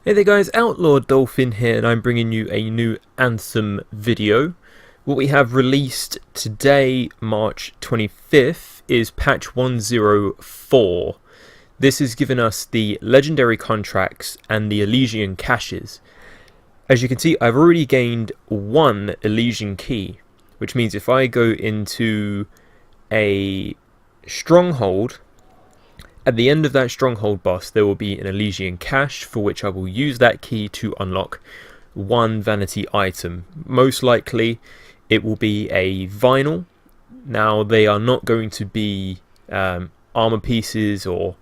Hey there guys, Outlaw Dolphin here, and I'm bringing you a new Anthem video. What we have released today, March 25th, is patch 104. This has given us the legendary contracts and the Elysian caches. As you can see, I've already gained one Elysian key, which means if I go into a stronghold, at the end of that stronghold boss there will be an Elysian cache for which I will use that key to unlock one vanity item. Most likely it will be a vinyl. Now they are not going to be armor pieces or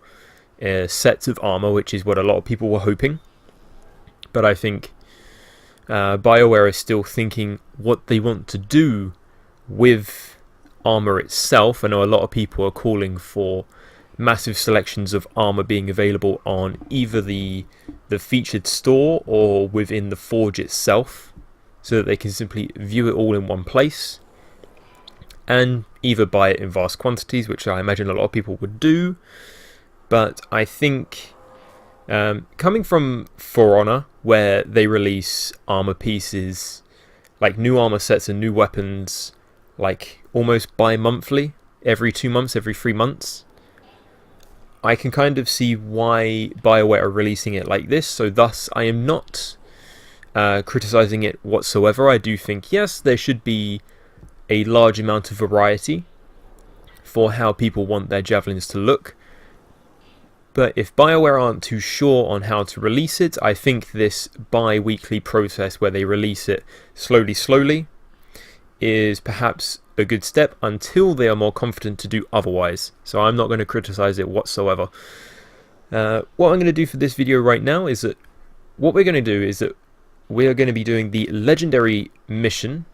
sets of armor, which is what a lot of people were hoping, but I think BioWare is still thinking what they want to do with armor itself. I know a lot of people are calling for massive selections of armor being available on either the featured store or within the forge itself, so that they can simply view it all in one place and either buy it in vast quantities, which I imagine a lot of people would do. But I think coming from For Honor, where they release armor pieces, like new armor sets and new weapons, like almost bi-monthly, every 2 months, every 3 months, I can kind of see why BioWare are releasing it like this. So thus I am not criticizing it whatsoever. I do think, yes, there should be a large amount of variety for how people want their javelins to look. But if BioWare aren't too sure on how to release it, I think this bi-weekly process where they release it slowly is perhaps a good step until they are more confident to do otherwise. So I'm not going to criticize it whatsoever. What I'm going to do for this video right now is that we're going to be doing the legendary mission.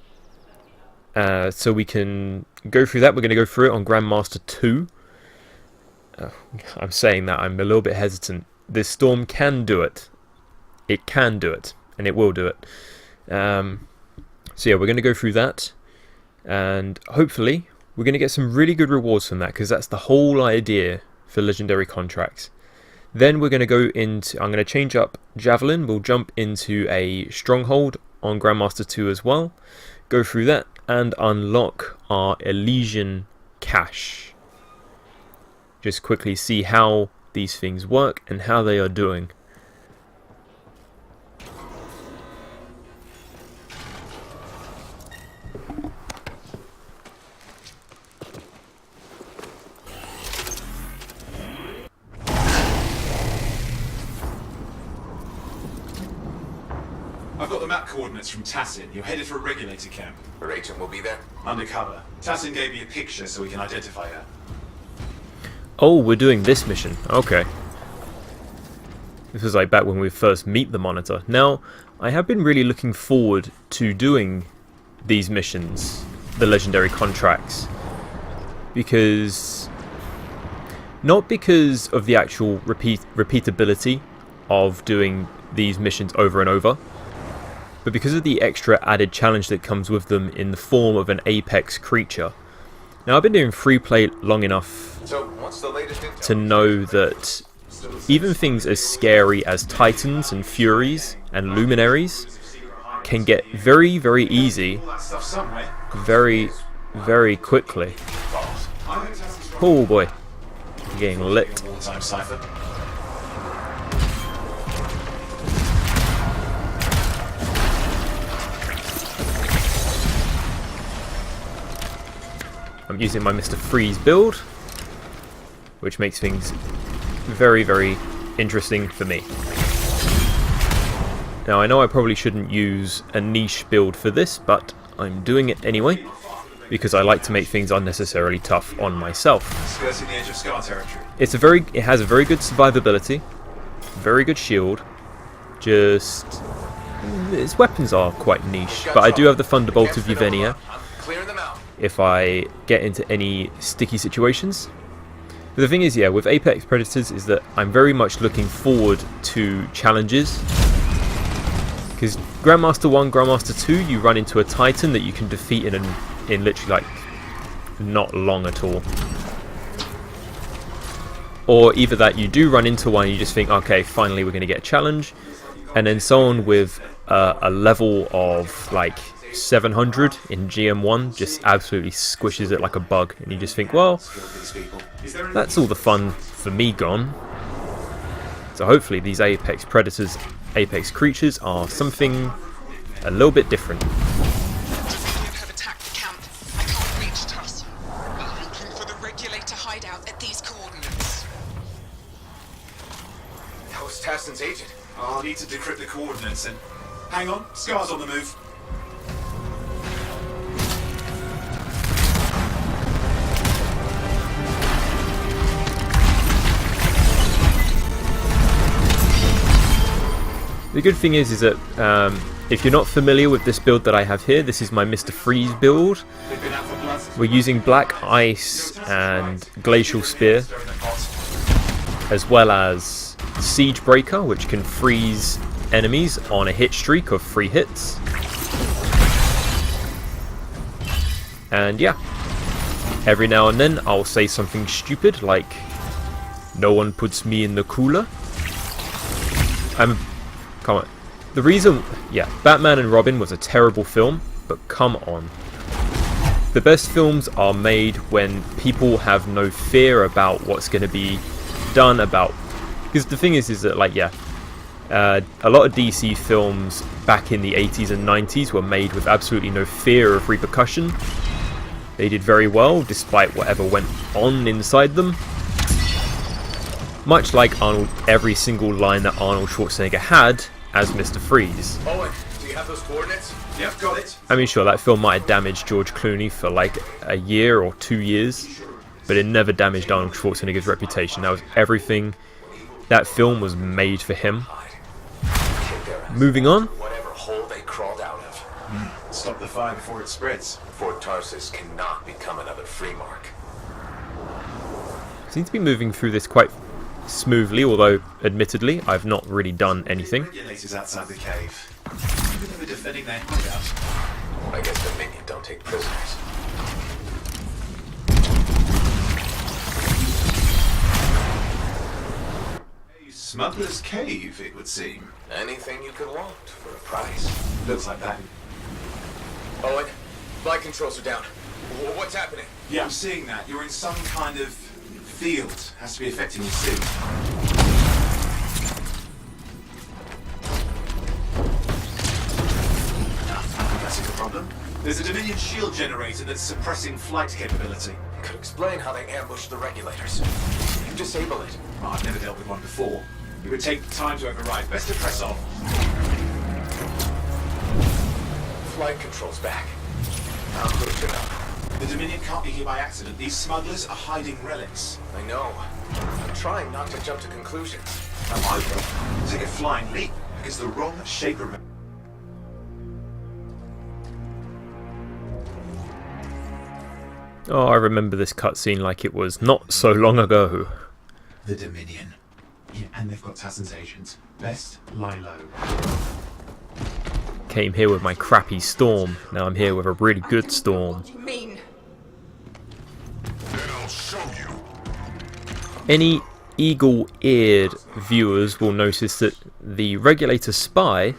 So we can go through that. We're going to go through it on Grandmaster 2. I'm saying that, I'm a little bit hesitant. This storm can do it. It can do it, and it will do it. So yeah, we're going to go through that, and hopefully we're going to get some really good rewards from that, because that's the whole idea for legendary contracts. Then we're going to go into, I'm going to change up Javelin, we'll jump into a stronghold on Grandmaster 2 as well, go through that and unlock our Elysian cache. Just quickly see how these things work and how they are doing. I've got the map coordinates from Tassin. You're headed for a regulator camp. Her agent will be there? Undercover. Tassin gave me a picture so we can identify her. Oh, we're doing this mission. Okay. This was like back when we first meet the Monitor. Now, I have been really looking forward to doing these missions, the legendary contracts, because not because of the actual repeatability of doing these missions over and over, but because of the extra added challenge that comes with them in the form of an apex creature. Now, I've been doing free play long enough to know that even things as scary as Titans and Furies and Luminaries can get very, very easy, All that stuff somewhere. very, very quickly. Oh boy, getting lit. Wartime cipher. I'm using my Mr. Freeze build, which makes things very, very interesting for me. Now, I know I probably shouldn't use a niche build for this, but I'm doing it anyway, because I like to make things unnecessarily tough on myself. Skirting the edge of Scar territory. It has a very good survivability, very good shield, just its weapons are quite niche, but I do have the Thunderbolt of Yevenia if I get into any sticky situations. But the thing is, yeah, with Apex Predators is that I'm very much looking forward to challenges. Because Grandmaster 1, Grandmaster 2, you run into a Titan that you can defeat in literally like not long at all. Or either that you do run into one and you just think, okay, finally we're going to get a challenge. And then someone with a level of like 700 in GM1 just absolutely squishes it like a bug. And you just think, well, that's all the fun for me gone. So hopefully these Apex Predators, Apex creatures are something a little bit different. Have attacked the camp. I can't reach us. We're looking for the regulator hideout at these coordinates. That was Tassin's agent. I'll need to decrypt the coordinates and... Hang on, Scar's on the move. The good thing is that if you're not familiar with this build that I have here, this is my Mr. Freeze build. We're using Black Ice and Glacial Spear, as well as Siege Breaker, which can freeze enemies on a hit streak of 3 hits. And yeah, every now and then I'll say something stupid like, "No one puts me in the cooler." Come on. The reason... Yeah, Batman and Robin was a terrible film, but come on. The best films are made when people have no fear about what's going to be done about... Because the thing is that, like, yeah, a lot of DC films back in the 80s and 90s were made with absolutely no fear of repercussion. They did very well, despite whatever went on inside them. Much like Arnold, every single line that Arnold Schwarzenegger had as Mr. Freeze. Owen, do you have those coordinates? Yep, got it. I mean, sure, that film might have damaged George Clooney for like a year or 2 years, but it never damaged Arnold Schwarzenegger's reputation. That was everything. That film was made for him. Moving on. Whatever hole they crawled out of. Stop the fire before it spreads. Fort Tarsus cannot become another free mark. Seems to be moving through this quite smoothly, although admittedly I've not really done anything. Regulators outside the cave. Even if they're defending their hideout. I guess the Minion don't take prisoners. A smuggler's cave, it would seem. Anything you could want for a price. Looks like that. Owen, flight controls are down. What's happening? Yeah, I'm seeing that. You're in some kind of field. Has to be affecting your suit. I think that's a good problem. There's a Dominion shield generator that's suppressing flight capability. Could explain how they ambushed the regulators. You disable it. Oh, I've never dealt with one before. It would take time to override. Best to press on. Flight controls back. How could you know? The Dominion can't be here by accident. These smugglers are hiding relics. I know. I'm trying not to jump to conclusions. I might take a flying leap because the wrong shape of... Oh, I remember this cutscene like it was not so long ago. The Dominion. Yeah, and they've got Tassin's agents. Best lie low. Came here with my crappy storm. Now I'm here with a really good storm. What do you mean? Then I'll show you. Any eagle-eared viewers will notice that the regulator spy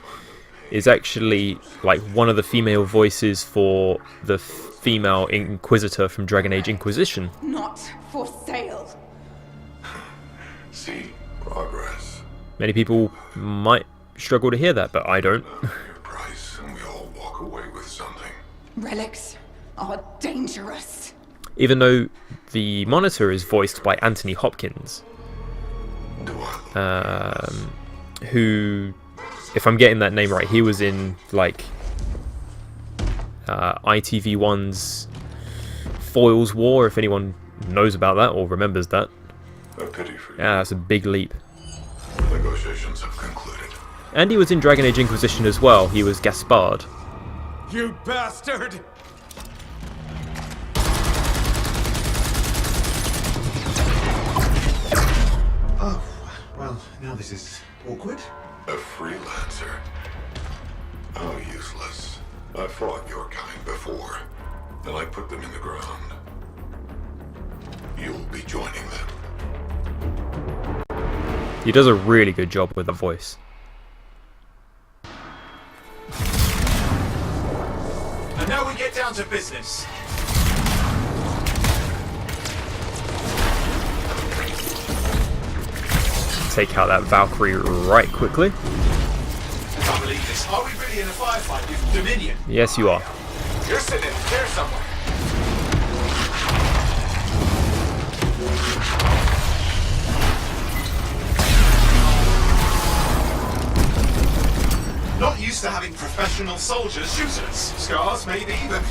is actually like one of the female voices for the female Inquisitor from Dragon Age Inquisition. Not for sale. See progress. Many people might struggle to hear that, but I don't. Your price, and we all walk away with something. Relics are dangerous. Even though the Monitor is voiced by Anthony Hopkins, Do I look who, if I'm getting that name right, he was in like ITV1's Foils War, if anyone knows about that or remembers that. a pity for you? Yeah, that's a big leap. Negotiations have concluded. And he was in Dragon Age Inquisition as well. He was Gaspard. You bastard! Oh, well, now this is awkward. A freelancer. How useless. I fought your kind before, and I put them in the ground. You'll be joining them. He does a really good job with the voice. And now we get down to business. Take out that Valkyrie right quickly. I can't believe this. Are we really in a firefight with Dominion? Yes, you are. You're sitting in a chair somewhere. Not used to having professional soldiers shoot us. Scars, maybe, but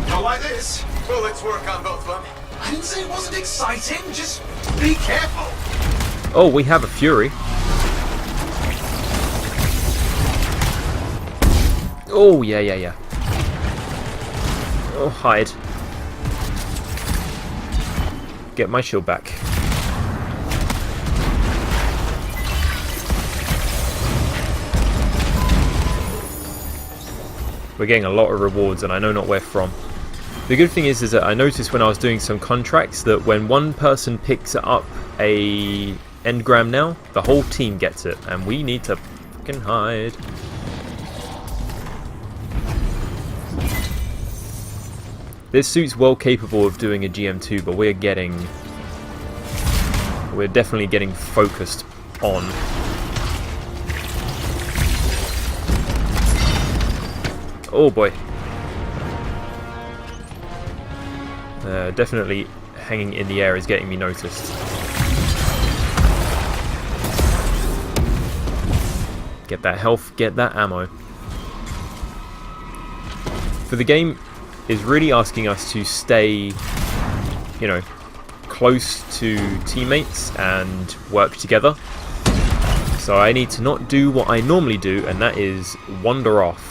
not like this. Bullets work on both of them. I didn't say it wasn't exciting. Just be careful. Oh, we have a Fury. Oh, yeah. Oh, hide. Get my shield back. We're getting a lot of rewards, and I know not where from. The good thing is that I noticed when I was doing some contracts that when one person picks up a engram now, the whole team gets it, and we need to fucking hide. This suit's well capable of doing a GM2, but we're definitely getting focused on. Oh boy. Definitely hanging in the air is getting me noticed. Get that health, get that ammo. For the game is really asking us to stay, you know, close to teammates and work together. So I need to not do what I normally do, and that is wander off.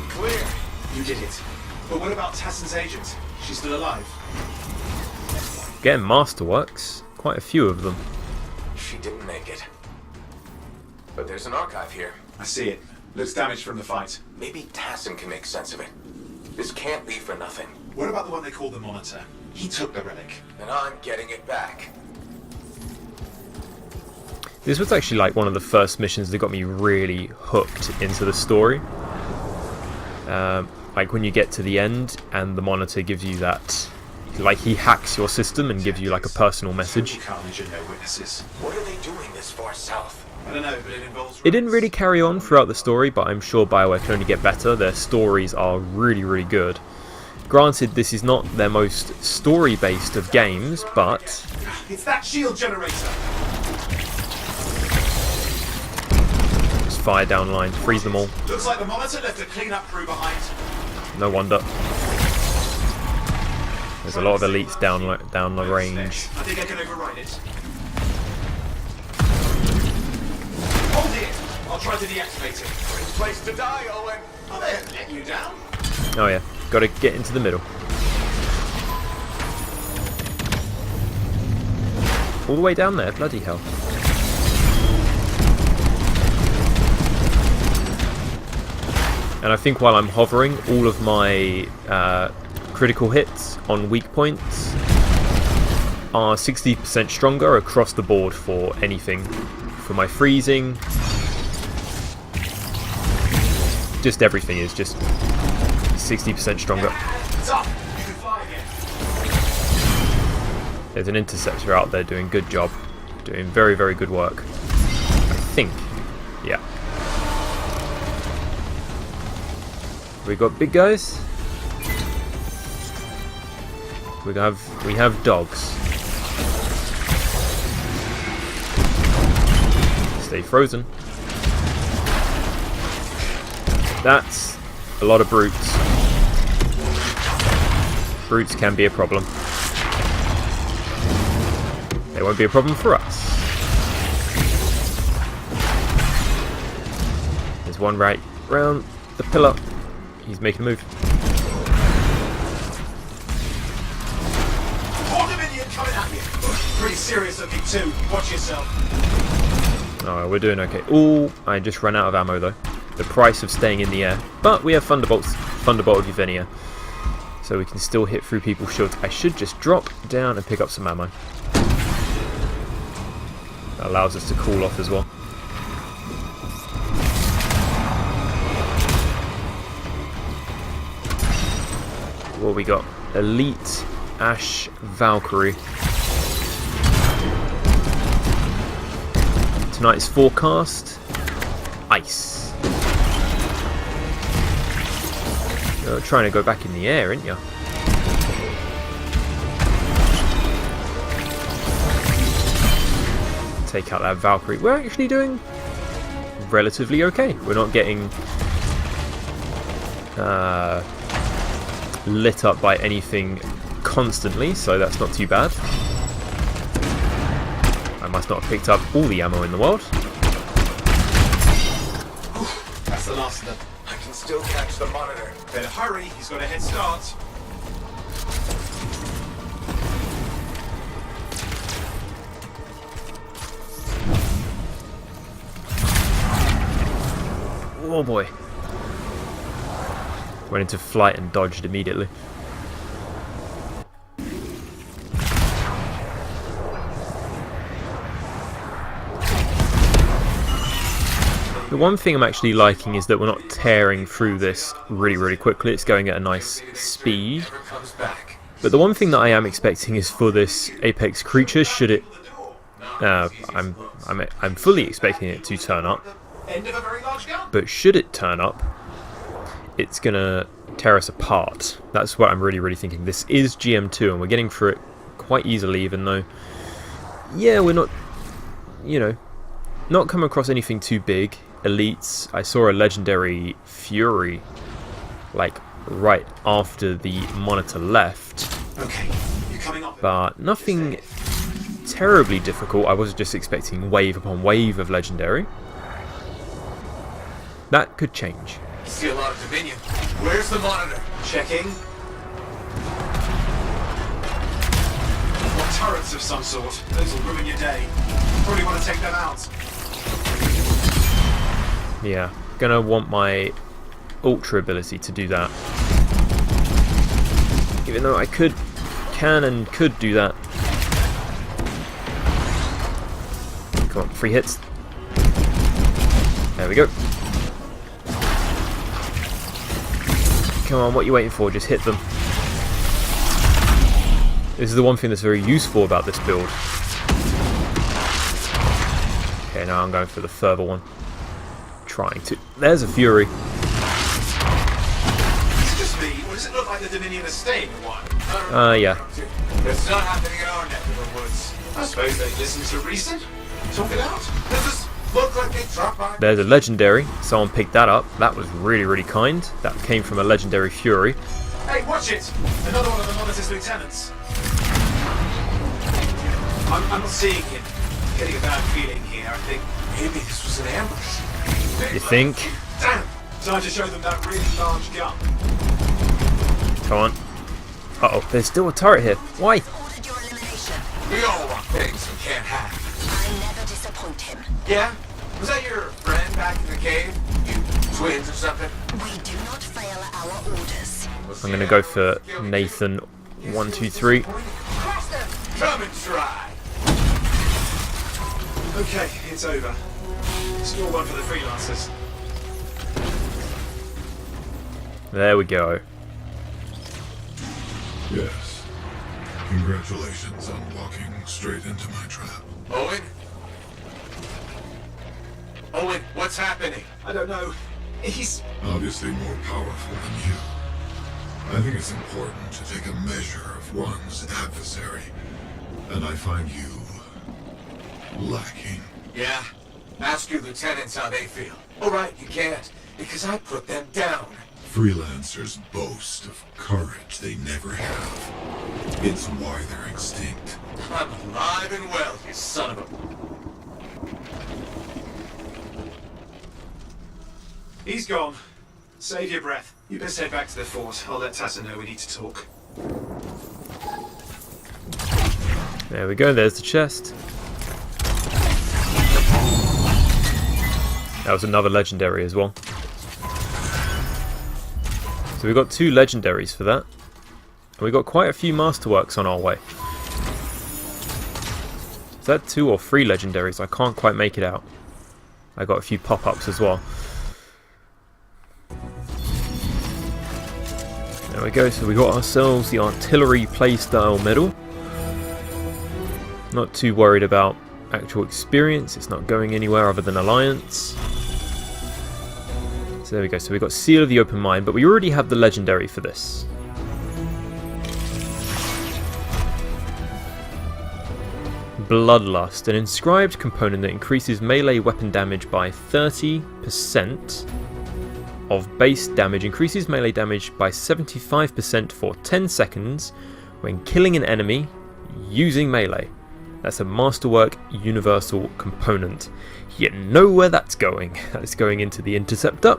Clear. You did it. But what about Tassin's agent? She's still alive. Getting masterworks, quite a few of them. She didn't make it. But there's an archive here. I see it. Looks damaged from the fight. Maybe Tassin can make sense of it. This can't be for nothing. What about the one they call the Monitor? He took the relic. And I'm getting it back. This was actually like one of the first missions that got me really hooked into the story. Like when you get to the end and the Monitor gives you that, like he hacks your system and gives you like a personal message. Carnage and no witnesses. What are they doing this far south? I don't know, but it involves... It didn't really carry on throughout the story, but I'm sure BioWare can only get better. Their stories are really, really good. Granted, this is not their most story-based of games, but... It's that shield generator! Just fire down line, freeze them all. Looks like the Monitor left a cleanup crew behind. No wonder. There's a lot of elites down the range. I think I can override it. Hold it! I'll try to deactivate it. Great place to die, Owen. Oh, they haven't let you down. Oh yeah, gotta get into the middle. All the way down there, bloody hell. And I think while I'm hovering, all of my critical hits on weak points are 60% stronger across the board for anything. For my freezing, just everything is just 60% stronger. It's up. You can fly again. There's an interceptor out there doing good job. Doing very, very good work. I think. Yeah. We got big guys. We have dogs. Stay frozen. That's a lot of brutes. Brutes can be a problem. They won't be a problem for us. There's one right round the pillar. He's making a move. More Dominion coming at you. Pretty serious looking too. Watch yourself. Oh, we're doing okay. Ooh, I just ran out of ammo though. The price of staying in the air. But we have Thunderbolt Yvenia. So we can still hit through people's shields. I should just drop down and pick up some ammo. That allows us to cool off as well. What we got? Elite Ash Valkyrie. Tonight's forecast: ice. You're trying to go back in the air, aren't you? Take out that Valkyrie. We're actually doing relatively okay. We're not getting lit up by anything constantly, so that's not too bad. I must not have picked up all the ammo in the world. That's the last of them. I can still catch the monitor. Better hurry. He's got a head start. Oh boy. Went into flight and dodged immediately. The one thing I'm actually liking is that we're not tearing through this really, really quickly. It's going at a nice speed. But the one thing that I am expecting is for this apex creature, should it... I'm fully expecting it to turn up. End of a very large gun. But should it turn up, it's gonna tear us apart. That's what I'm really, really thinking. This is GM2 and we're getting through it quite easily, even though, yeah, we're not, you know, not come across anything too big. Elites, I saw a legendary Fury, like, right after the monitor left. Okay, you're coming up. But nothing terribly difficult. I was just expecting wave upon wave of legendary. That could change. See a lot of Dominion. Where's the monitor? Checking. What turrets of some sort? Those will ruin your day. Probably want to take them out. Yeah, gonna want my ultra ability to do that. Even though I could do that. Come on, 3 hits. There we go. Come on, what are you waiting for? Just hit them. This is the one thing that's very useful about this build. Okay, now I'm going for the further one. Trying to. There's a Fury. Is it just me, or does it look like the Dominion is staying a while? Yeah. It's not happening in our neck of the woods. I suppose they listen to reason. Talk it out. Does this look like they dropped by? There's a legendary. Someone picked that up. That was really, really kind. That came from a legendary Fury. Hey, watch it! Another one of the monitor's lieutenants. I'm not seeing him. Getting a bad feeling here, I think. Maybe this was an ambush. You think? Damn! Time to show them that really large gun. Come on. Uh-oh, there's still a turret here. Why? Ordered your elimination. We all want things we can't have. I never disappoint him. Yeah? Was that your friend back in the cave? You twins or something? We do not fail our orders. I'm gonna go for Nathan 1, 2, 3. Crush them! Come and try. Okay, it's over. It's your one for the freelancers. There we go. Yes. Congratulations on walking straight into my trap. Owen? Owen, what's happening? I don't know. He's... Obviously more powerful than you. I think it's important to take a measure of one's adversary. And I find you lacking. Yeah? Ask your lieutenants how they feel. Alright, you can't, because I put them down. Freelancers boast of courage they never have. It's why they're extinct. I'm alive and well, you son of a... He's gone. Save your breath. You best head back to the fort. I'll let Tassa know we need to talk. There we go, there's the chest. That was another legendary as well. So we got 2 legendaries for that. And we got quite a few masterworks on our way. Is that 2 or 3 legendaries? I can't quite make it out. I got a few pop-ups as well. There we go, so we got ourselves the artillery playstyle medal. Not too worried about actual experience, it's not going anywhere other than Alliance. So there we go, so we got Seal of the Open Mind, but we already have the legendary for this. Bloodlust, an inscribed component that increases melee weapon damage by 30%. Of base damage, increases melee damage by 75% for 10 seconds when killing an enemy using melee. That's a Masterwork Universal component. You know where that's going. That's going into the Interceptor.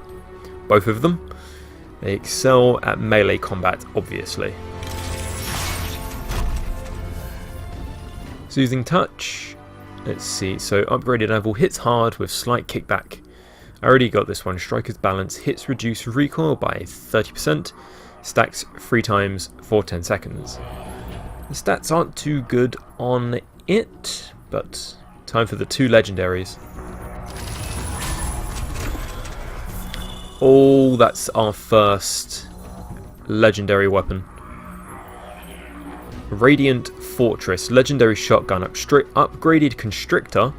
Both of them. They excel at melee combat, obviously. Soothing Touch. Let's see. So upgraded level hits hard with slight kickback. I already got this one. Striker's Balance hits reduce recoil by 30%. Stacks 3 times for 10 seconds. The stats aren't too good on it, but time for the 2 legendaries. Oh, that's our first legendary weapon. Radiant Fortress, legendary shotgun, upgraded Constrictor.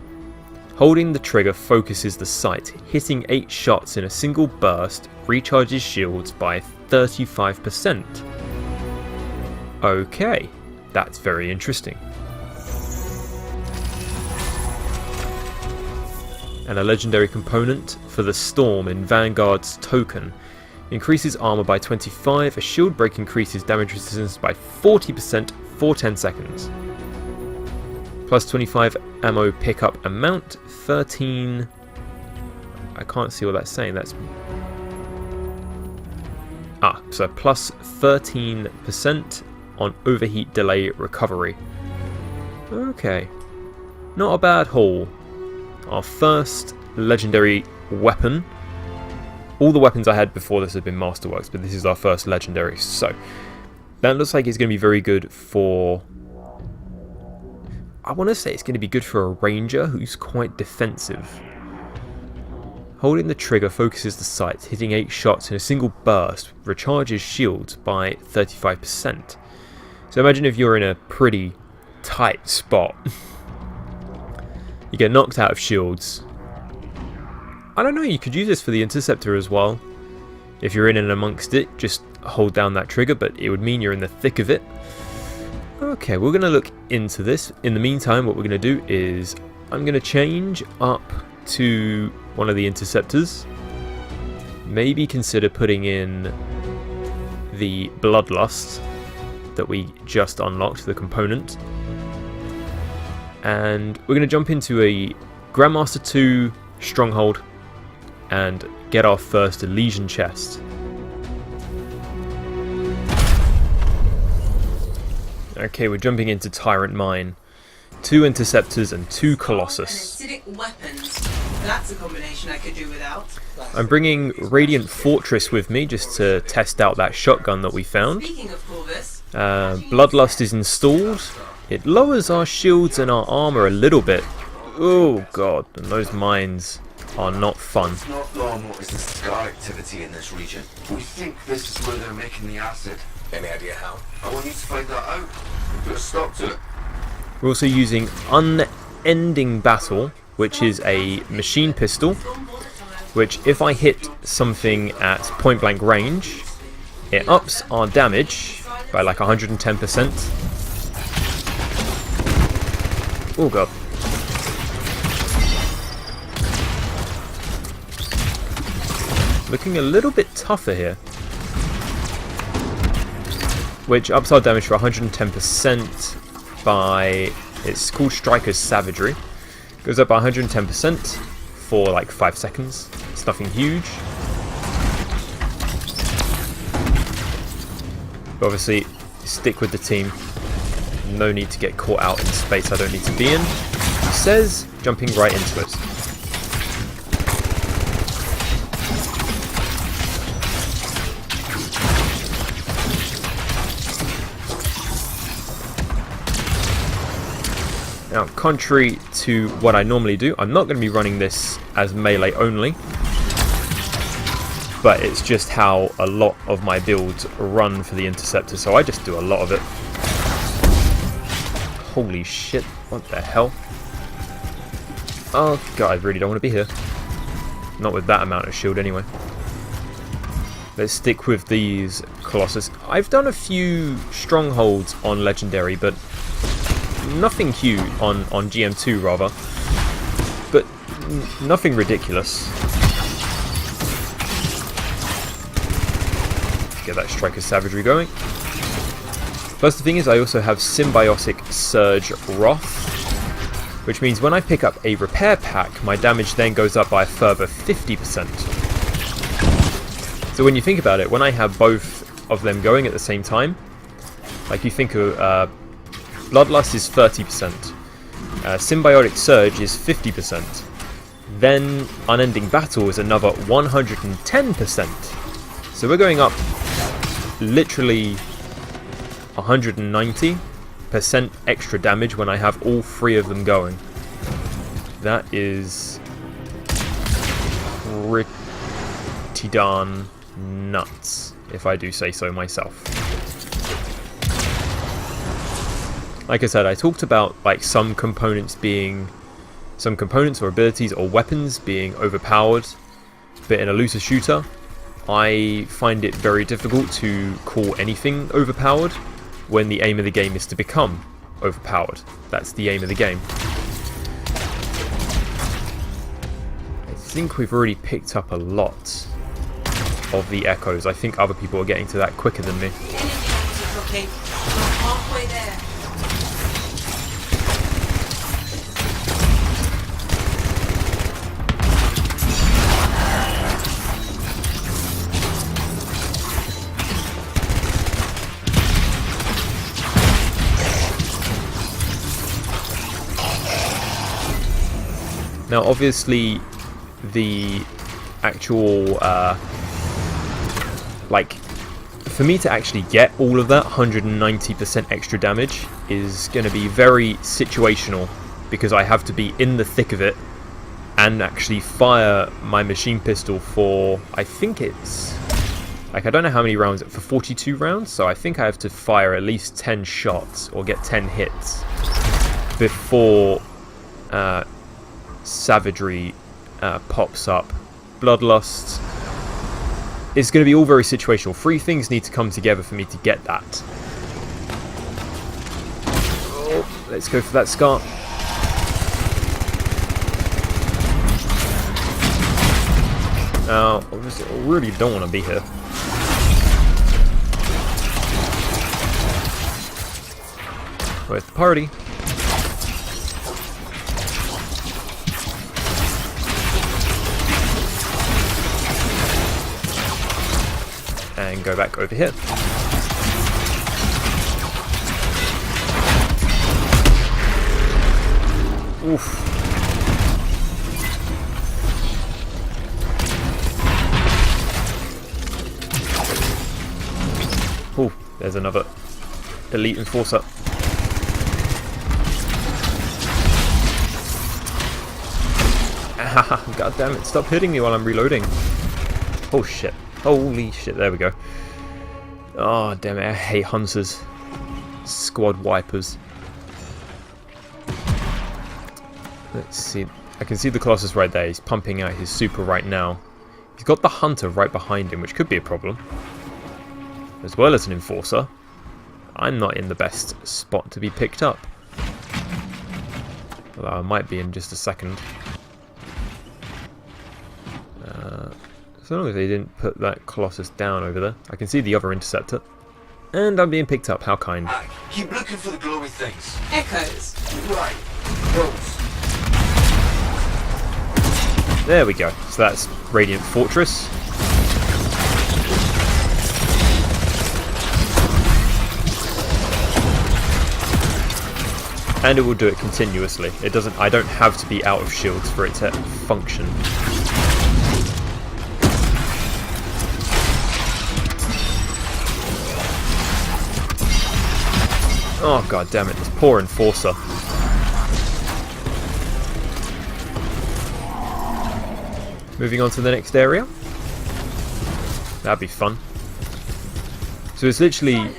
Holding the trigger focuses the sight, hitting 8 shots in a single burst, recharges shields by 35%. Okay, that's very interesting. And a legendary component for the Storm in Vanguard's token. Increases armor by 25, a shield break increases damage resistance by 40% for 10 seconds. Plus 25 ammo pickup amount, 13... I can't see what that's saying, that's... so plus 13% on overheat delay recovery. Okay. Not a bad haul. Our first legendary weapon. All the weapons I had before this have been Masterworks, but this is our first legendary, so... That looks like it's going to be very good for... I want to say it's going to be good for a ranger who's quite defensive. Holding the trigger focuses the sight, hitting 8 shots in a single burst, recharges shields by 35%. So imagine if you're in a pretty tight spot. You get knocked out of shields. I don't know, you could use this for the Interceptor as well. If you're in and amongst it, just hold down that trigger, but it would mean you're in the thick of it. Okay, we're going to look into this. In the meantime, what we're going to do is I'm going to change up to one of the Interceptors. Maybe consider putting in the Bloodlust that we just unlocked, the component. And we're going to jump into a Grandmaster 2 Stronghold and get our first Elysian chest. Okay, we're jumping into Tyrant Mine. 2 Interceptors and 2 Colossus. Acidic weapons. That's a combination I could do without. I'm bringing Radiant Fortress with me just to test out that shotgun that we found. Speaking of Corvus, Bloodlust is installed. It lowers our shields and our armor a little bit. Oh god, and those mines. are not fun. It's not normal is the scar activity in this region. We think this is where they're making the acid. Any idea how? I want you to find that out. Put a stop to it. We're also using Unending Battle, which is a machine pistol, which if I hit something at point blank range, it ups our damage by like 110%. Oh god. Looking a little bit tougher here. Which ups our damage for 110% by... It's called Striker's Savagery. Goes up by 110% for like 5 seconds. It's nothing huge. But obviously, stick with the team. No need to get caught out in space I don't need to be in. He says, jumping right into it. Now, contrary to what I normally do, I'm not going to be running this as melee only, but it's just how a lot of my builds run for the Interceptor, so I just do a lot of it. Holy shit, what the hell? Oh god, I really don't want to be here. Not with that amount of shield anyway. Let's stick with these Colossus. I've done a few strongholds on Legendary, but nothing huge on GM2 rather, but nothing ridiculous. Get that Striker's Savagery going. Plus the thing is I also have Symbiotic Surge Wrath, which means when I pick up a repair pack, my damage then goes up by a further 50%. So when you think about it, when I have both of them going at the same time, like you think of Bloodlust is 30%, Symbiotic Surge is 50%, then Unending Battle is another 110%. So we're going up literally 190% extra damage when I have all 3 of them going. That is pretty darn nuts, if I do say so myself. Like I said, I talked about like some components or abilities or weapons being overpowered, but in a looter shooter, I find it very difficult to call anything overpowered when the aim of the game is to become overpowered. That's the aim of the game. I think we've already picked up a lot of the echoes. I think other people are getting to that quicker than me. Okay, we're halfway there. Now obviously the actual like for me to actually get all of that 190% extra damage is going to be very situational, because I have to be in the thick of it and actually fire my machine pistol for, I think it's like, I don't know how many rounds, for 42 rounds, so I think I have to fire at least 10 shots or get 10 hits before Savagery pops up. Bloodlust is going to be all very situational. 3 things need to come together for me to get that. Oh, let's go for that scar. Now, obviously, I really don't want to be here. Where's the party? And go back over here. Oof. Oh, there's another elite enforcer. Ah, god damn it, stop hitting me while I'm reloading. Oh shit. Holy shit, there we go. Oh damn it, I hate hunters. Squad wipers. Let's see. I can see the Colossus right there. He's pumping out his super right now. He's got the hunter right behind him, which could be a problem. As well as an enforcer. I'm not in the best spot to be picked up. Although I might be in just a second. As long as they didn't put that Colossus down over there. I can see the other interceptor. And I'm being picked up, how kind. Keep looking for the glowy things. Echoes. Right. Those. There we go. So that's Radiant Fortress. And it will do it continuously. It doesn't. I don't have to be out of shields for it to function. Oh god damn it, this poor enforcer. Moving on to the next area. That'd be fun. So it's literally,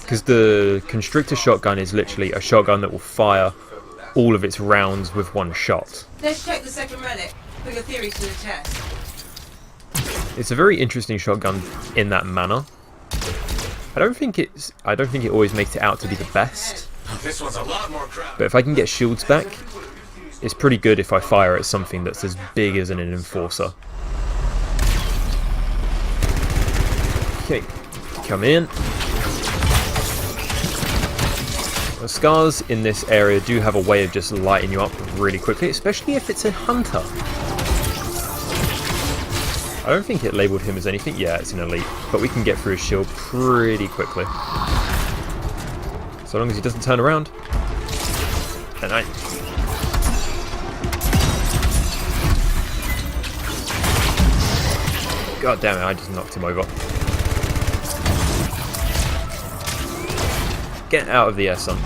because the Constrictor shotgun is literally a shotgun that will fire all of its rounds with one shot. Let's check the second relic. Put your theory to the test. It's a very interesting shotgun in that manner. I don't think it always makes it out to be the best. This one's a lot more crowded. But if I can get shields back, it's pretty good if I fire at something that's as big as an enforcer. Okay, come in. The scars in this area do have a way of just lighting you up really quickly, especially if it's a hunter. I don't think it labelled him as anything. Yeah, it's an elite, but we can get through his shield pretty quickly. So long as he doesn't turn around. And God damn it, I just knocked him over. Get out of the air, son.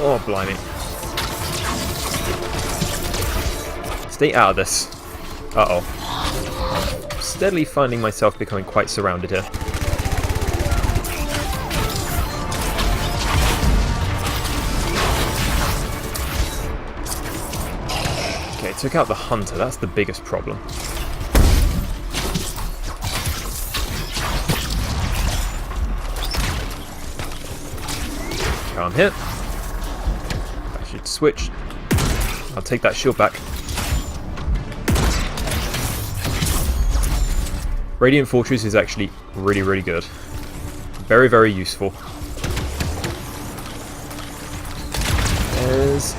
Oh, blimey. Stay out of this. Uh-oh. Steadily finding myself becoming quite surrounded here. Okay, took out the hunter. That's the biggest problem. Can't hit. I should switch. I'll take that shield back. Radiant Fortress is actually really, really good. Very, very useful. There's...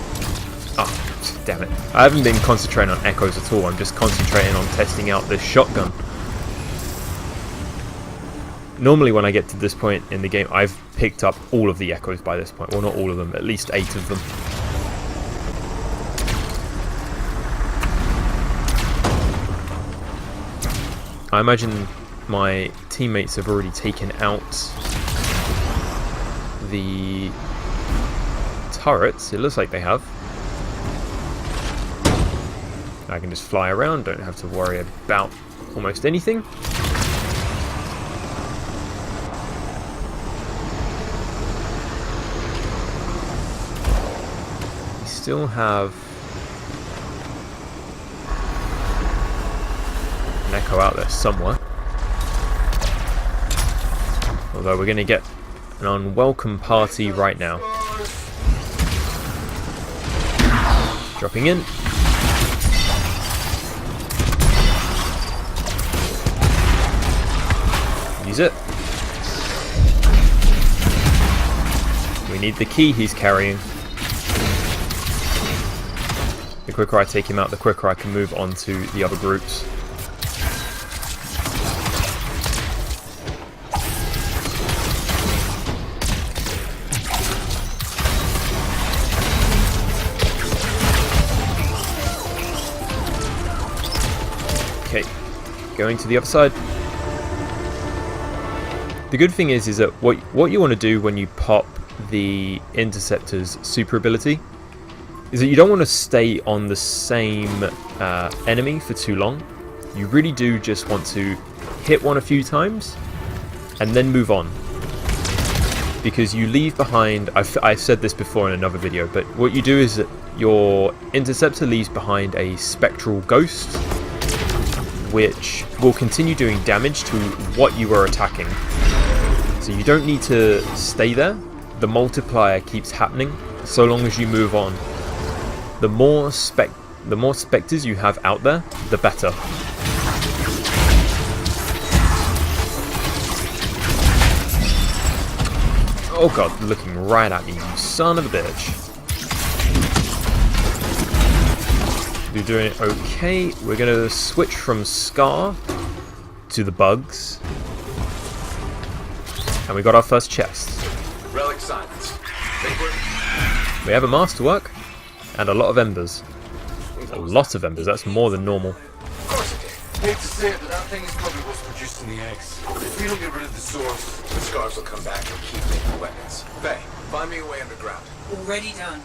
Oh, damn it. I haven't been concentrating on echoes at all. I'm just concentrating on testing out this shotgun. Normally when I get to this point in the game, I've picked up all of the echoes by this point. Well, not all of them, at least 8 of them. I imagine my teammates have already taken out the turrets. It looks like they have. I can just fly around, don't have to worry about almost anything. We still have an echo out there somewhere. Although we're going to get an unwelcome party right now. Dropping in. Use it. We need the key he's carrying. The quicker I take him out, the quicker I can move on to the other groups. Okay, going to the other side. The good thing is that what you want to do when you pop the Interceptor's super ability is that you don't want to stay on the same enemy for too long. You really do just want to hit one a few times and then move on. Because you leave behind, I've said this before in another video, but what you do is that your Interceptor leaves behind a spectral ghost, which will continue doing damage to what you are attacking. So you don't need to stay there. The multiplier keeps happening so long as you move on. The more specters you have out there, the better. Oh god, looking right at me, you son of a bitch. You're doing it okay. We're going to switch from Scar to the bugs. And we got our first chest. Relic silence. We have a masterwork and a lot of embers. A lot of embers, that's more than normal. Of course it did. Hate to say it, but that thing is probably what's producing the eggs. If we don't get rid of the source, The scars will come back and keep making weapons. Faye, find me a way underground. Already done.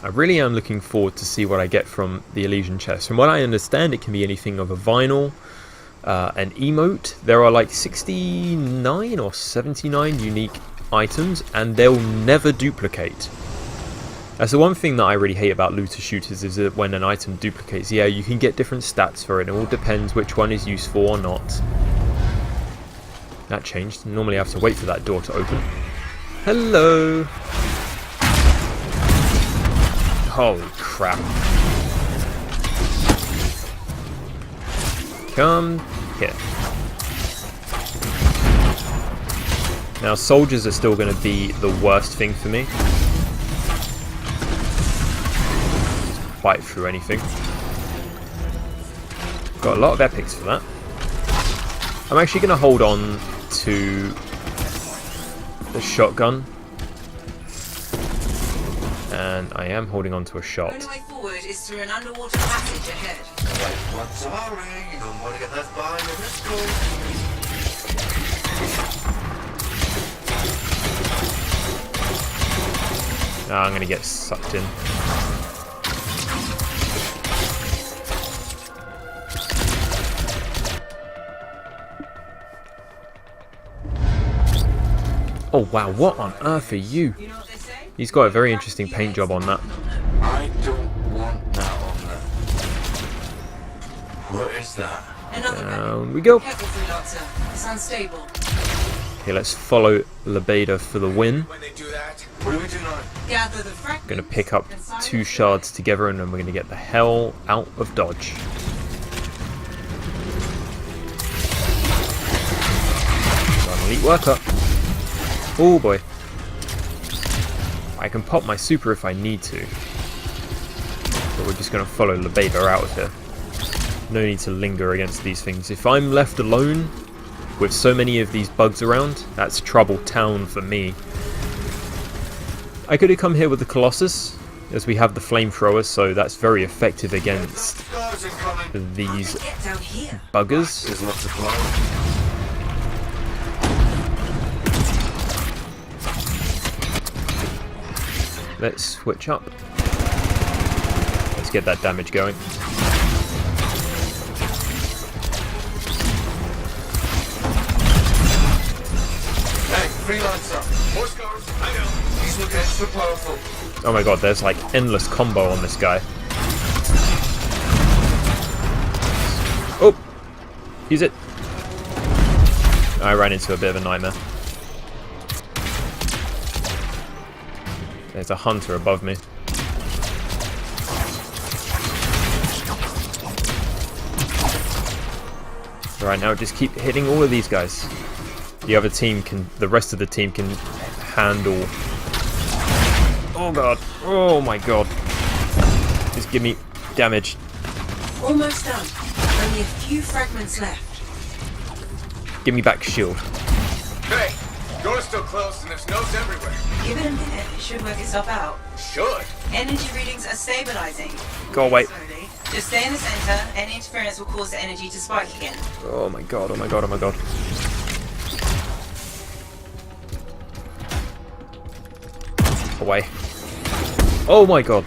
I really am looking forward to see what I get from the Elysian chest. From what I understand, it can be anything of a vinyl, an emote. There are like 69 or 79 unique items, and they'll never duplicate. That's the one thing that I really hate about looter shooters, is that when an item duplicates, yeah, you can get different stats for it. It all depends which one is useful or not. That changed. Normally I have to wait for that door to open. Hello! Holy crap. Come here. Now soldiers are still going to be the worst thing for me. Fight through anything. Got a lot of epics for that. I'm actually going to hold on to the shotgun. And I am holding on to a shot. The only way forward is through an underwater passage ahead. what's sorry, you don't want to get left behind in this cold. I'm going to get sucked in. Oh wow, what on earth are you? You know what they say? He's got a very interesting paint job on that. I don't want that on there. What is that? Another Down we go. Careful through that, sir. It's unstable. Okay, let's follow Lebeda for the win. When they do that, What do we do now? Gather the fragments. Going to pick up and silence 2 the shards together, and then we're going to get the hell out of Dodge. Got an elite worker. Oh boy. I can pop my super if I need to. But we're just going to follow Lebeda out of here. No need to linger against these things. If I'm left alone with so many of these bugs around, that's trouble town for me. I could have come here with the Colossus, as we have the flamethrowers, so that's very effective against Guards incoming. these Get down here. buggers. There's lots of cloud. Let's switch up. Let's get that damage going. Hey, freelancer. more scars. I know. These look extra powerful. Oh my god, there's like endless combo on this guy. Oh! Use it. I ran into a bit of a nightmare. There's a hunter above me. Right now, just keep hitting all of these guys. The other team can, the rest of the team can handle. Oh god! Oh my god! Just give me damage. Almost done. Only a few fragments left. Give me back shield. Hey, door's still closed and there's nodes everywhere. Give it a minute. It should work itself out. Should. Energy readings are stabilizing. Go away. Slowly. Just stay in the center. Any interference will cause the energy to spike again. Oh my god, oh my god, oh my god. Away. Oh my god.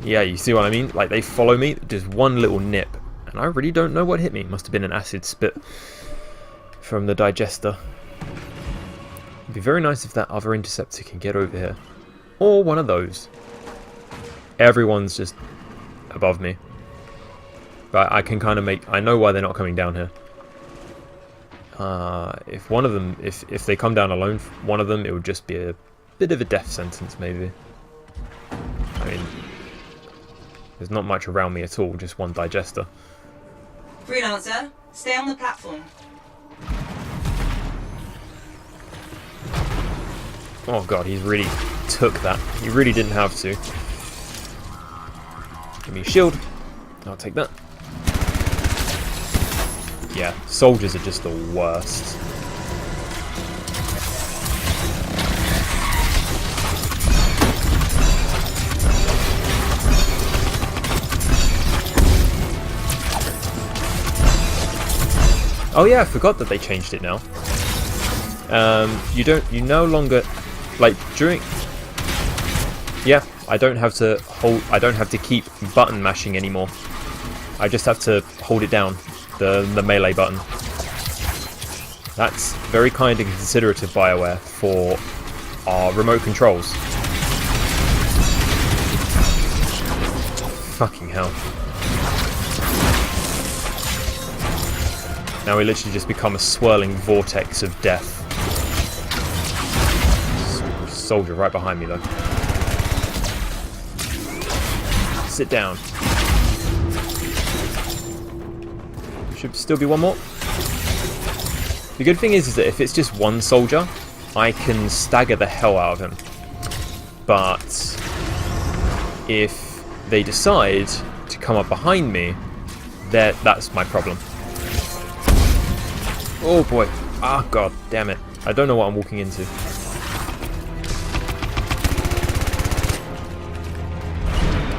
Yeah, you see what I mean? Like, they follow me, just one little nip. And I really don't know what hit me. Must have been an acid spit from the digester. It'd be very nice if that other interceptor can get over here. Or one of those. Everyone's just above me. But I can kind of make... I know why they're not coming down here. If one of them... If they come down alone, one of them, it would just be a bit of a death sentence, maybe. I mean... There's not much around me at all, just one digester. Freelancer, stay on the platform. Oh god, he's really took that. He really didn't have to. Give me a shield. I'll take that. Yeah, soldiers are just the worst. Oh yeah, I forgot that they changed it now. You no longer, like, during, yeah, I don't have to keep button mashing anymore. I just have to hold it down, the melee button. That's very kind and considerate of BioWare for our remote controls. Fucking hell. Now we literally just become a swirling vortex of death. Soldier right behind me though. Sit down. Should still be one more. The good thing is that if it's just one soldier, I can stagger the hell out of him. But if they decide to come up behind me, that's my problem. Oh boy. Ah, god damn it. I don't know what I'm walking into.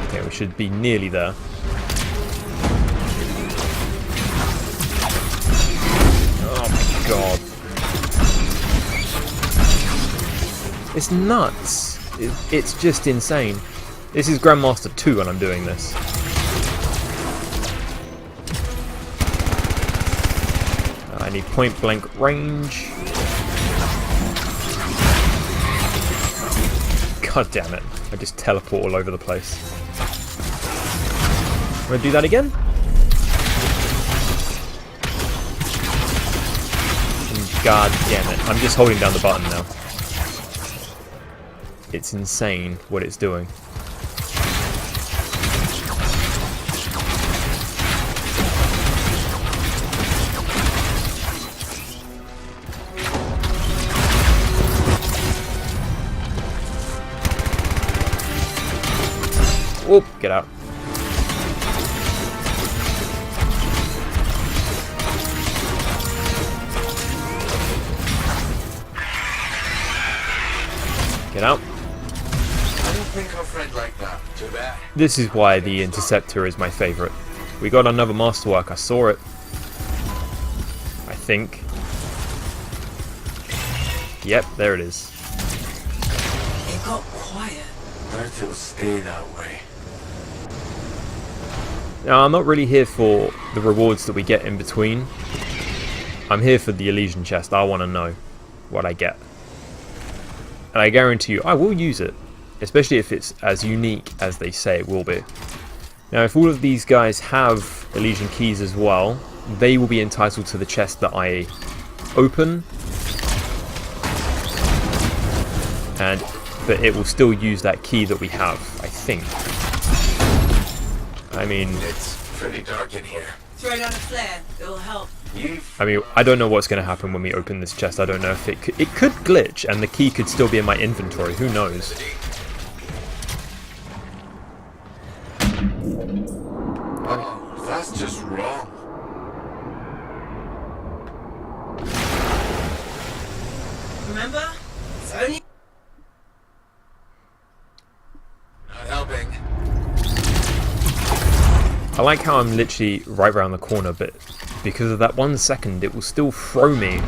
Okay, we should be nearly there. Oh my god. It's nuts. It's just insane. This is Grandmaster 2 when I'm doing this. I need point blank range. God damn it. I just teleport all over the place. I'm gonna do that again. And god damn it. I'm just holding down the button now. It's insane what it's doing. Oh, get out. Get out. I don't think our friend like that. Too bad. This is why the Interceptor is my favourite. We got another masterwork, I saw it. I think. Yep, there it is. It got quiet. Let it stay that way. Now, I'm not really here for the rewards that we get in between. I'm here for the Elysian chest. I want to know what I get. And I guarantee you, I will use it. Especially if it's as unique as they say it will be. Now, if all of these guys have Elysian keys as well, they will be entitled to the chest that I open. But it will still use that key that we have, I think. I mean... It's pretty dark in here. Throw down a flare. It'll help. I mean, I don't know what's going to happen when we open this chest. I don't know if it could glitch and the key could still be in my inventory. Who knows? Oh, that's just wrong. Remember? It's only... Not helping. I like how I'm literally right around the corner, but because of that 1 second, it will still throw me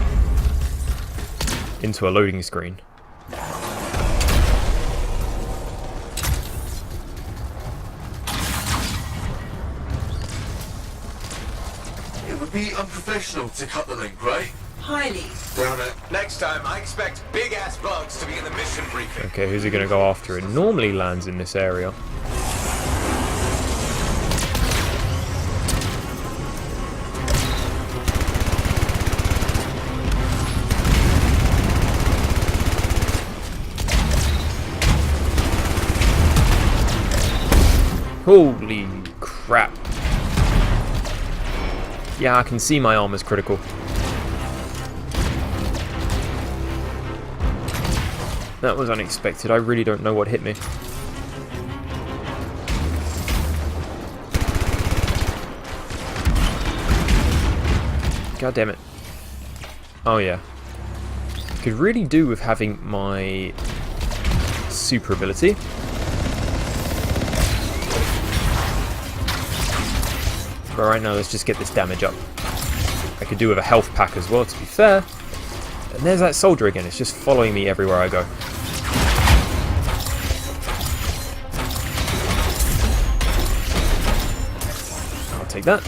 into a loading screen. It would be unprofessional to cut the link, right? Highly. Damn it. Next time, I expect big-ass bugs to be in the mission briefing. Okay, who's it going to go after? It normally lands in this area. Holy crap. Yeah, I can see my armor's critical. That was unexpected. I really don't know what hit me. God damn it. Oh yeah. Could really do with having my super ability. But right now, let's just get this damage up. I could do with a health pack as well, to be fair. And there's that soldier again. It's just following me everywhere I go. I'll take that.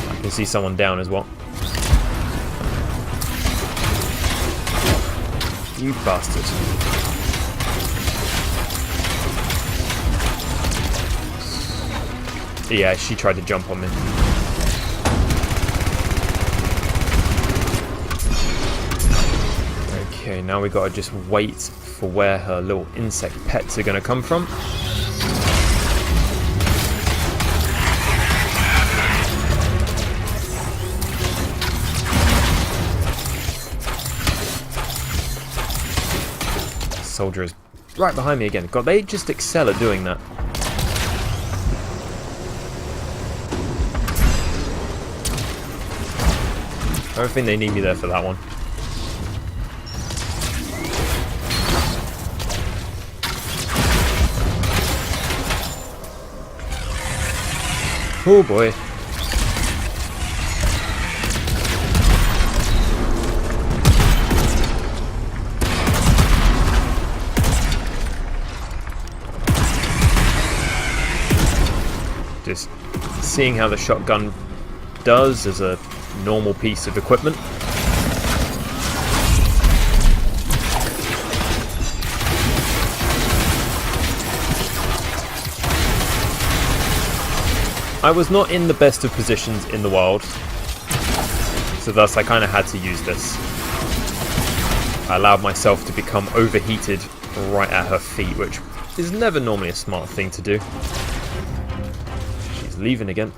I can see someone down as well. You bastard. Yeah, she tried to jump on me. Okay, now we gotta just wait for where her little insect pets are gonna come from. Soldier is right behind me again. God, they just excel at doing that. I don't think they need me there for that one. Oh boy. Just seeing how the shotgun does as a normal piece of equipment. I was not in the best of positions in the world, so thus I kind of had to use this. I allowed myself to become overheated right at her feet, which is never normally a smart thing to do. She's leaving again.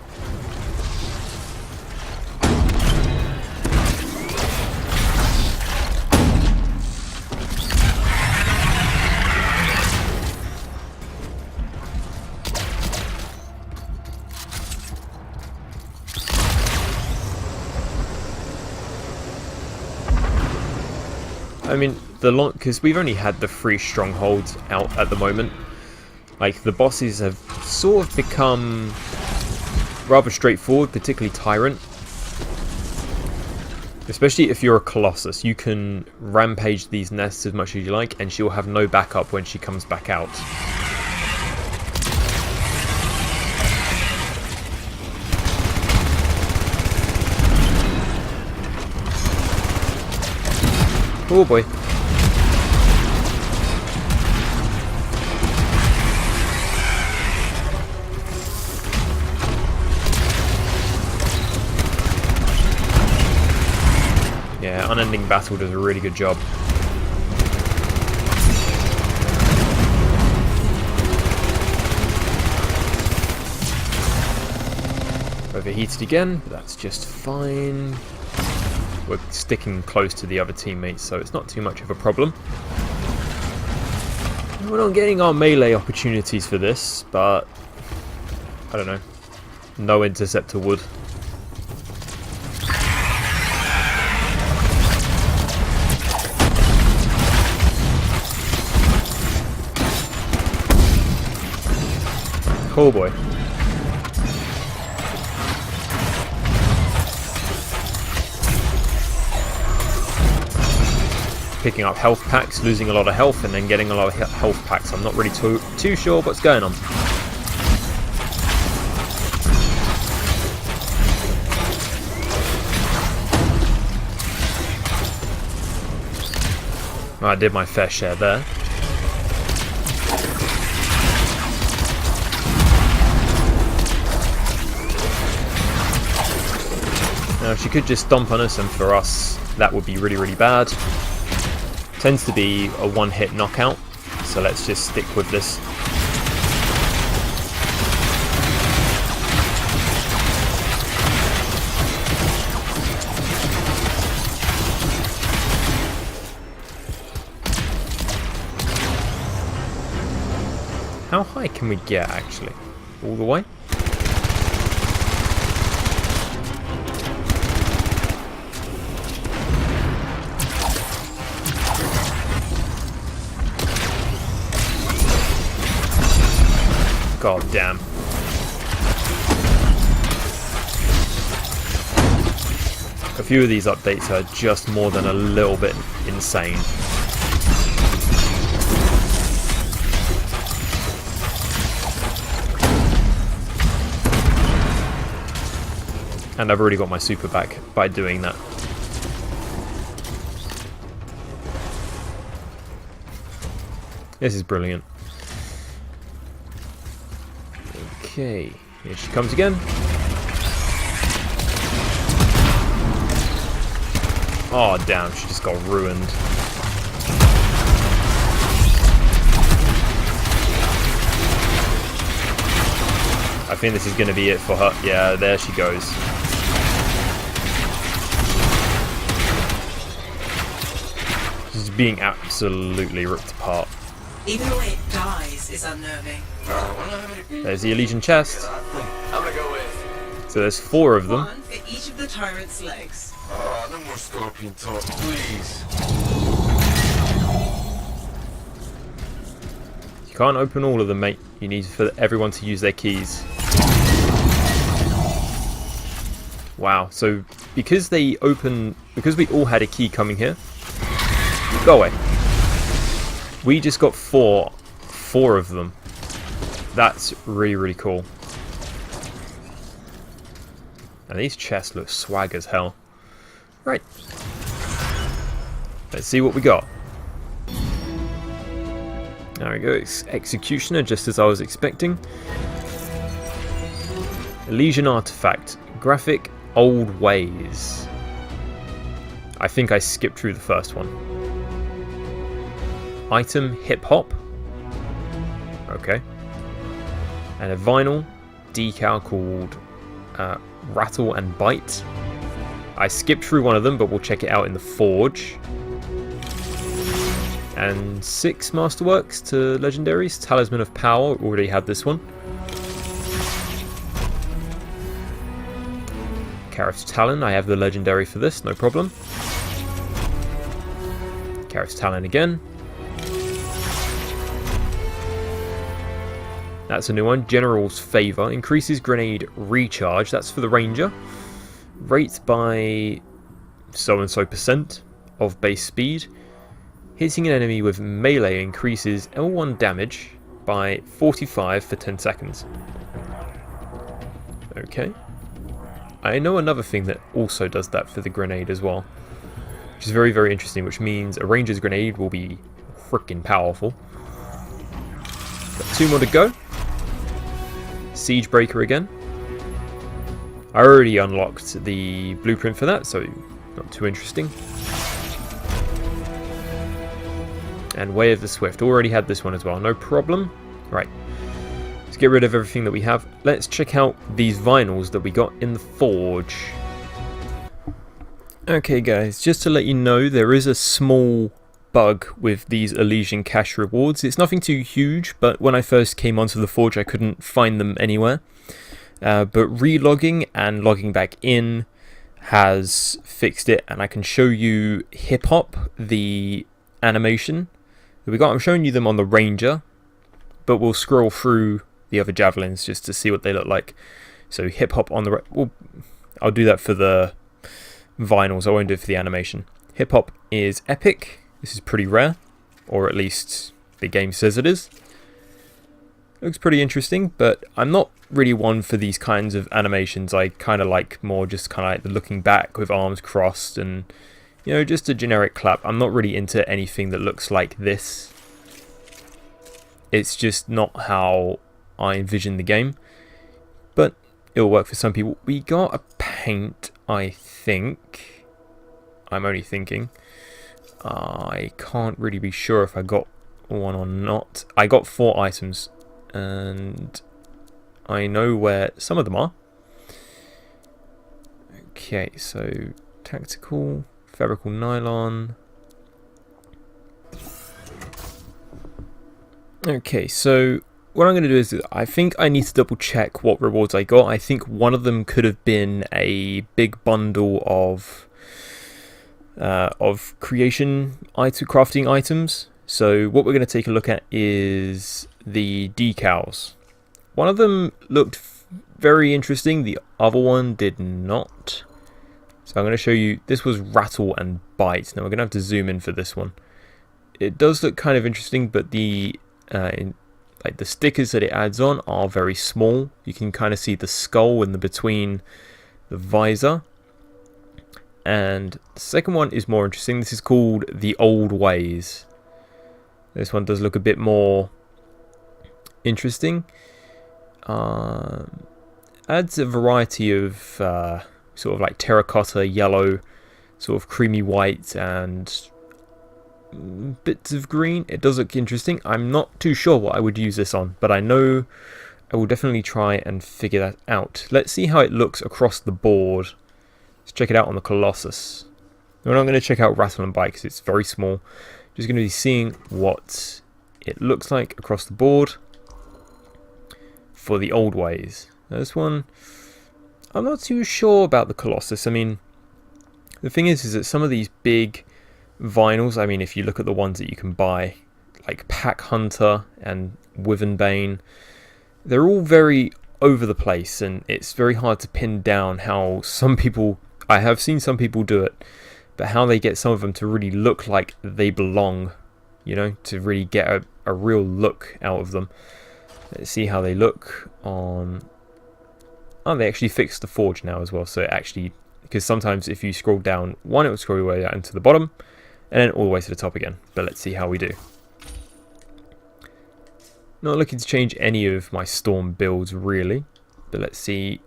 I mean, because we've only had the 3 strongholds out at the moment. Like, the bosses have sort of become rather straightforward, particularly Tyrant. Especially if you're a Colossus, you can rampage these nests as much as you like, and she'll have no backup when she comes back out. Oh boy. Yeah, Unending Battle does a really good job. Overheated again, but that's just fine. We're sticking close to the other teammates, so it's not too much of a problem. We're not getting our melee opportunities for this, but I don't know. No interceptor would. Oh boy. picking up health packs, losing a lot of health, and then getting a lot of health packs. I'm not really too sure what's going on. I did my fair share there. Now she could just stomp on us, and for us that would be really, really bad. Tends to be a one-hit knockout, so let's just stick with this. How high can we get, actually? All the way? God damn. A few of these updates are just more than a little bit insane. And I've already got my super back by doing that. This is brilliant. Okay, here she comes again. Oh damn, she just got ruined. I think this is going to be it for her. Yeah, there she goes. She's being absolutely ripped apart. Even the way it dies is unnerving. There's the Elysian chest. I'm gonna go with. So there's 4 of them. One for each of the tyrant's legs. No more scorpion talk, please. You can't open all of them, mate. You need for everyone to use their keys. Wow, so because we all had a key coming here. Go away. We just got four of them. That's really, really cool. And these chests look swag as hell. Right. Let's see what we got. There we go. It's Executioner, just as I was expecting. Elysian artifact. Graphic old ways. I think I skipped through the first one. Item hip hop. Okay. And a vinyl decal called Rattle and Bite. I skipped through one of them, but we'll check it out in the Forge. And 6 Masterworks to Legendaries. Talisman of Power, already had this one. Careth's Talon, I have the Legendary for this, no problem. Careth's Talon again. That's a new one. General's Favour. Increases grenade recharge. That's for the Ranger. Rate by so-and-so % of base speed. Hitting an enemy with melee increases L1 damage by 45 for 10 seconds. Okay. I know another thing that also does that for the grenade as well. Which is very, very interesting, which means a Ranger's grenade will be freaking powerful. Got 2 more to go. Siege Breaker again. I already unlocked the blueprint for that, so not too interesting. And Way of the Swift. Already had this one as well, no problem. Right. Let's get rid of everything that we have. Let's check out these vinyls that we got in the Forge. Okay guys, just to let you know, there is a small bug with these Elysian cash rewards. It's nothing too huge, but when I first came onto the Forge I couldn't find them anywhere. But relogging and logging back in has fixed it, and I can show you Hip Hop, the animation that we got. I'm showing you them on the Ranger, but we'll scroll through the other javelins just to see what they look like. So Hip Hop on the well, I'll do that for the vinyls, I won't do it for the animation. Hip Hop is epic. This is pretty rare, or at least the game says it is. Looks pretty interesting, but I'm not really one for these kinds of animations. I kind of like more just kind of like the looking back with arms crossed and, you know, just a generic clap. I'm not really into anything that looks like this. It's just not how I envision the game, but it'll work for some people. We got a paint, I think. I'm only thinking. I can't really be sure if I got one or not. I got 4 items, and I know where some of them are. Okay, so tactical, fabrical nylon. Okay, so what I'm going to do is I think I need to double check what rewards I got. I think one of them could have been a big bundle of creation crafting items. So what we're going to take a look at is the decals. One of them looked very interesting, the other one did not. So I'm going to show you, this was rattle and bite. Now we're going to have to zoom in for this one. It does look kind of interesting, but the like the stickers that it adds on are very small. You can kind of see the skull in the between the visor. And the second one is more interesting. This is called The Old Ways. This one does look a bit more interesting. Adds a variety of sort of like terracotta, yellow, sort of creamy white, and bits of green. It does look interesting. I'm not too sure what I would use this on, but I know I will definitely try and figure that out. Let's see how it looks across the board. Let's check it out on the Colossus. We're not going to check out Rattle and Bite because it's very small. Just going to be seeing what it looks like across the board for The Old Ways. Now this one, I'm not too sure about the Colossus. I mean, the thing is that some of these big vinyls, I mean, if you look at the ones that you can buy, like Pack Hunter and Wyvernbane, they're all very over the place, and it's very hard to pin down how some people, I have seen some people do it, but how they get some of them to really look like they belong, you know, to really get a real look out of them. Let's see how they look on... Oh, they actually fixed the forge now as well, so it actually, because sometimes if you scroll down one, it will scroll your way down to the bottom, and then all the way to the top again. But let's see how we do. Not looking to change any of my storm builds really, but let's see.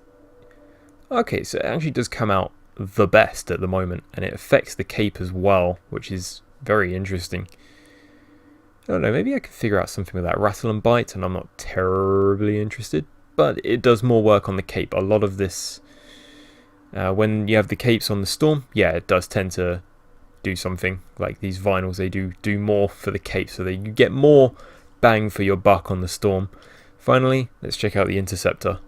Okay, so it actually does come out the best at the moment, and it affects the cape as well, which is very interesting. I don't know, maybe I could figure out something with that Rattle and Bite, and I'm not terribly interested, but it does more work on the cape. A lot of this, when you have the capes on the storm, yeah, it does tend to do something. Like these vinyls, they do more for the cape, so that you get more bang for your buck on the storm. Finally, let's check out the Interceptor.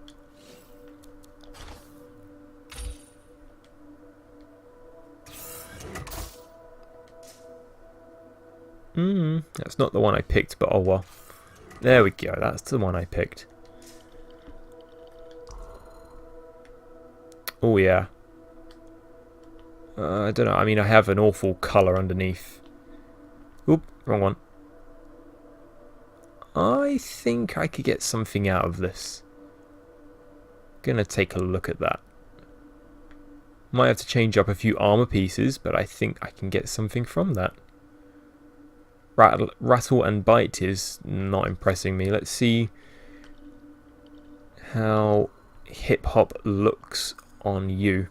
That's not the one I picked, but oh well. There we go, that's the one I picked. Oh yeah. I don't know, I mean I have an awful colour underneath. Oop, wrong one. I think I could get something out of this. Gonna take a look at that. Might have to change up a few armor pieces, but I think I can get something from that. Rattle and Bite is not impressing me. Let's see how Hip Hop looks on you.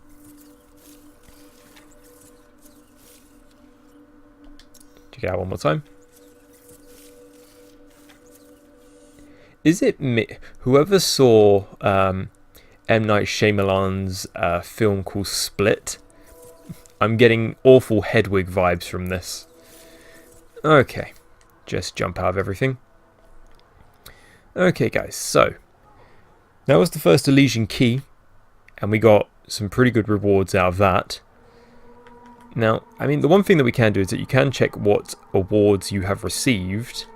Check it out one more time. Is it me? Whoever saw M. Night Shyamalan's film called Split, I'm getting awful Hedwig vibes from this. Okay, just jump out of everything. Okay guys, so that was the first Elysian key, and we got some pretty good rewards out of that. Now, I mean, the one thing that we can do is that you can check what awards you have received.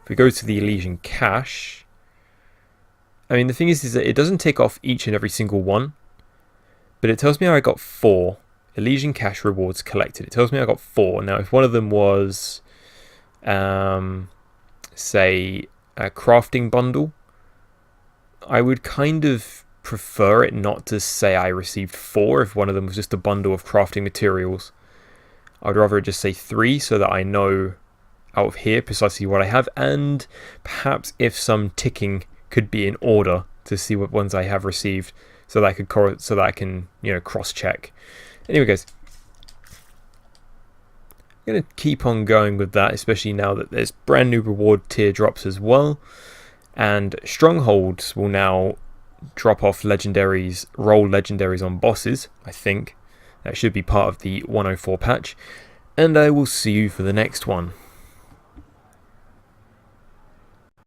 If we go to the Elysian cache, I mean, the thing is that it doesn't tick off each and every single one, but it tells me I got 4. Elysian cash rewards collected. It tells me I got 4. Now, if one of them was, say, a crafting bundle, I would kind of prefer it not to say I received 4 if one of them was just a bundle of crafting materials. I'd rather just say 3 so that I know out of here precisely what I have, and perhaps if some ticking could be in order to see what ones I have received, so that I can cross-check. Anyway, guys, I'm going to keep on going with that, especially now that there's brand new reward tier drops as well, and strongholds will now drop off legendaries, roll legendaries on bosses. I think that should be part of the 104 patch, and I will see you for the next one.